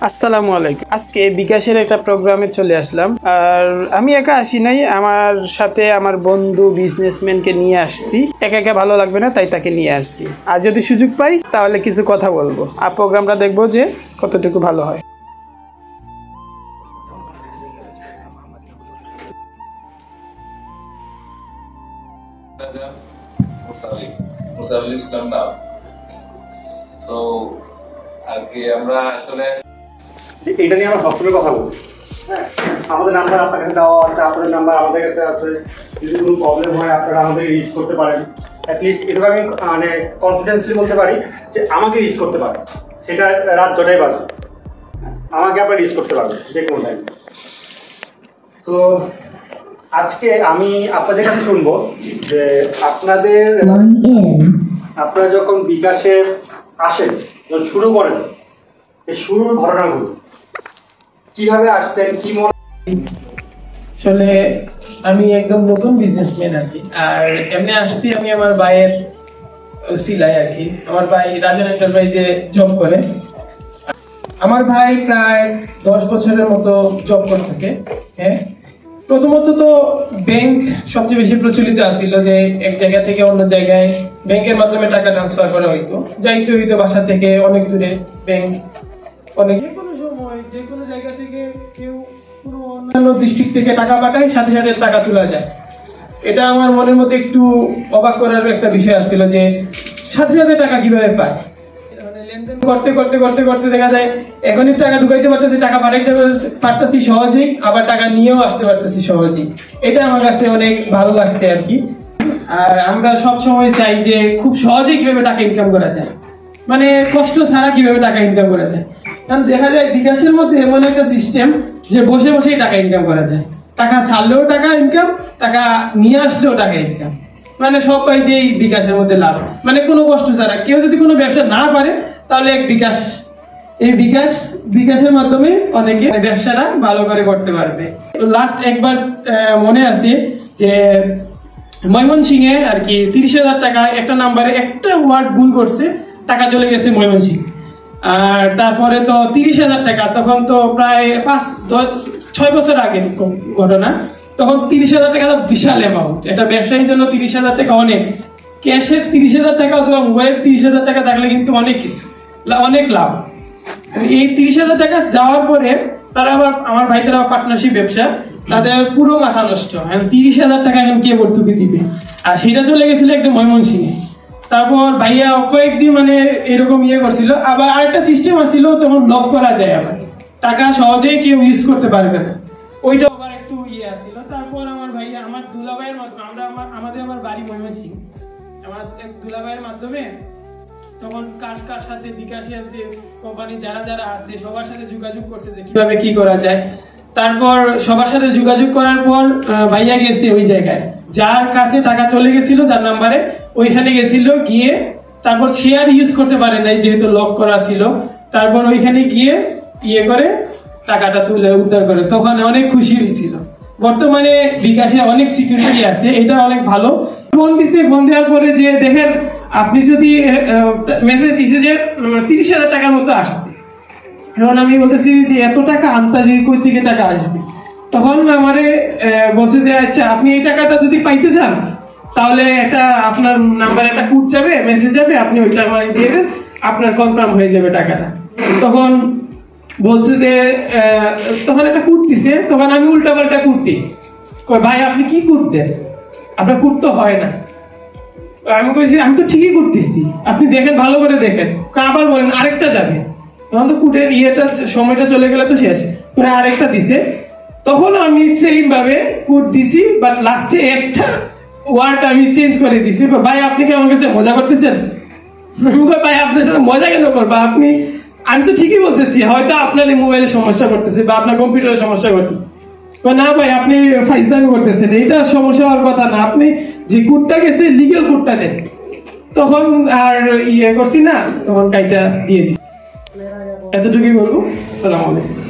আসসালামু আলাইকুম। আজকে বিকাশের একটা প্রোগ্রামে চলে আসলাম। আর আমি একা আসি নাই, আমার সাথে আমার বন্ধু বিজনেসম্যানকে নিয়ে আসছি। একা একা ভালো লাগবে না, তাই তাকে নিয়ে আসছি। আর যদি সুযোগ পাই তাহলে কিছু কথা বলবো আর প্রোগ্রামটা দেখবো যে কতটুকু ভালো হয়। তো আর কি আমরা আসলে এটা নিয়ে আমরা সবসময় কথা বলি। হ্যাঁ, আমাদের নাম্বার আপনার কাছে দেওয়া আছে, আপনাদের নাম্বার আমাদের কাছে আছে। যদি কোনো প্রবলেম হয় আপনারা আমাদের রিচ করতে পারেন। অ্যাটলিস্ট এটুকু আমি মানে কনফিডেন্সলি বলতে পারি যে আমাকে রিচ করতে পারেন। সেটা রাত যটাই বাজে আমাকে আপনারা রিচ করতে পারবেন যে কোনো টাইম। তো আজকে আমি আপনাদের কাছে শুনবো যে আপনারা যখন বিকাশে আসেন, যখন শুরু করেন, এই শুরুর ঘটনাগুলো কিভাবে আসছেন, কি মনে আসলে আমি একদম নতুন বিজনেসম্যান আর কি। আর এমনি আসছি আমি আমার ভাইয়ের সিলাই আর কি। আমার ভাই রাজন এন্টারপ্রাইজে জব করে। আমার ভাই প্রায় 10 বছরের মতো জব করতেছে। হ্যাঁ, প্রথমত তো ব্যাংক সবচেয়ে বেশি প্রচলিত আছিল, যে এক জায়গা থেকে অন্য জায়গায় ব্যাংকের মাধ্যমে টাকা ট্রান্সফার করা হইতো। যাইতে হইতো বাসা থেকে অনেক দূরে ব্যাংক। অনেক যে কোনো সময় যে কোনো জায়গা থেকে কেউ কোনো অন্যান্য ডিস্ট্রিক্ট থেকে টাকা পাঠায়, সাথে সাথে টাকা তোলা যায়। এটা আমার মনের মধ্যে একটু অবাক করার একটা বিষয় আসছিল, যে সাথে সাথে টাকা কিভাবে পায়। মানে লেনদেন করতে করতে করতে করতে দেখা যায় এখনই টাকা ঢুকাইতে পারতেছি, টাকা পাঠাইতে পারতেছি সহজেই, আবার টাকা নিয়েও আসতে পারতেছি সহজেই। এটা আমার কাছে অনেক ভালো লাগছে আর কি। আর আমরা সব সময় চাই যে খুব সহজেই কিভাবে টাকা ইনকাম করা যায়, মানে কষ্ট ছাড়া কিভাবে টাকা ইনকাম করা যায়। কারণ দেখা যায় বিকাশের মধ্যে এমন একটা সিস্টেম যে বসে বসেই টাকা ইনকাম করা যায়। টাকা ছাড়লেও টাকা ইনকাম, টাকা নিয়ে আসলেও টাকা ইনকাম, মানে সবাই দিয়েই বিকাশের মধ্যে লাভ, মানে কোনো কষ্ট ছাড়া। কেউ যদি কোনো ব্যবসা না পারে তাহলে এই বিকাশের মাধ্যমে অনেকে ব্যবসাটা ভালো করে করতে পারবে। লাস্ট একবার মনে আছে যে ময়মনসিংহে আর কি 30,000 টাকা একটা নাম্বারে একটা ওয়ার্ড ভুল করছে, টাকা চলে গেছে ময়মনসিংহ। আর তারপরে তো 30,000 টাকা, তখন তো প্রায় 5-6 বছর আগে ঘটনা। তখন 30,000 টাকা তো বিশাল অ্যামাউন্ট। একটা ব্যবসায়ীর জন্য 30,000 টাকা অনেক। ক্যাশের 30,000 টাকা অথবা মোবাইল 30,000 টাকা থাকলে কিন্তু অনেক কিছু, অনেক লাভ। এই 30,000 টাকা যাওয়ার পরে তারা আবার আমার ভাইদের পার্টনারশিপ ব্যবসা, তাদের পুরো মাথা নষ্ট। 30,000 টাকা এখন কে ভর্তুকি দিবে, আর সেটা চলে গেছিল একদম ময়মনসিংহে। তারপর ভাইয়া কয়েকদিন মানে এরকম করছিল। আবার আরেকটা সিস্টেম আসছিল, তখন লক করা যায়, আবার টাকা সহজেই কেউ ইউজ করতে পারবে না, ওইটা আবার একটু আসছিল। তারপর আমার ভাইয়া আমার দুলাভাইয়ের মাধ্যমে, আমাদের আবার বাড়ি ময়মনসিংহ, আমার এক দুলাভাইয়ের মাধ্যমে তখন কার সাথে বিকাশের যে কোম্পানি যারা যারা আছে সবার সাথে যোগাযোগ করছে যে কিভাবে কি করা যায়। তারপর সবার সাথে যোগাযোগ করার পর ভাইয়া গেছে ওই জায়গায়, যার কাছে টাকা চলে গেছিল, যার নাম্বারে, ওইখানে গেছিল। গিয়ে তারপর শেয়ার ইউজ করতে পারে নাই যেহেতু লক করা ছিল। তারপর ওইখানে গিয়ে করে টাকাটা তুলে উদ্ধার করে, তখন অনেক খুশি হয়েছিল। বর্তমানে বিকাশে অনেক সিকিউরিটি আছে, এটা অনেক ভালো। ফোন দেওয়ার পরে যে দেখেন আপনি যদি মেসেজ দিছে যে 30,000 টাকার মতো আসছে, এখন আমি বলতেছি যে এত টাকা আন্দাজে কই থেকে টাকা আসবে। তখন আমারে বলছে যে আচ্ছা আপনি এই টাকাটা যদি পাইতে চান তাহলে একটা আপনার নাম্বারে একটা কোড যাবে, মেসেজ যাবে, আপনি ওইটা আমার দিয়ে দেন, আপনার কনফার্ম হয়ে যাবে টাকাটা। তখন বলছে যে তখন একটা কোড দিছে, তখন আমি উল্টাপাল্টা কোড দিই। ভাই আপনি কি কোড দেন, আপনার কোড তো হয় না। আমি কইছি আমি তো ঠিকই কোড দিচ্ছি, আপনি দেখেন, ভালো করে দেখেন। আবার বলেন আরেকটা যাবে, তখন তো কোডের সময়টা চলে গেলে তো শেষ, মানে আরেকটা দিছে। তখন আমি সেম ভাবে কোড দিছি, বাট লাস্টে একটা ওয়ার্ড আমি চেঞ্জ করে দিছি। ভাই আপনি কি আমার কাছে মজা করতেছেন? ভাই আপনার সাথে মজা কেন করবো, আমি তো ঠিকই বলতেছি, হয়তো আপনার এই মোবাইলে সমস্যা করতেছে বা আপনার কম্পিউটারে সমস্যা করতেছে। না ভাই আপনি ফাইজলামি করতেছেন, এটা সমস্যা হওয়ার কথা না, আপনি যে কোডটা গেছে লিগ্যাল কোডটা দেন। তখন আর করছি না, তখন কাইটা দিয়ে দিই। এতটুকুই বলবো। আসসালামু আলাইকুম।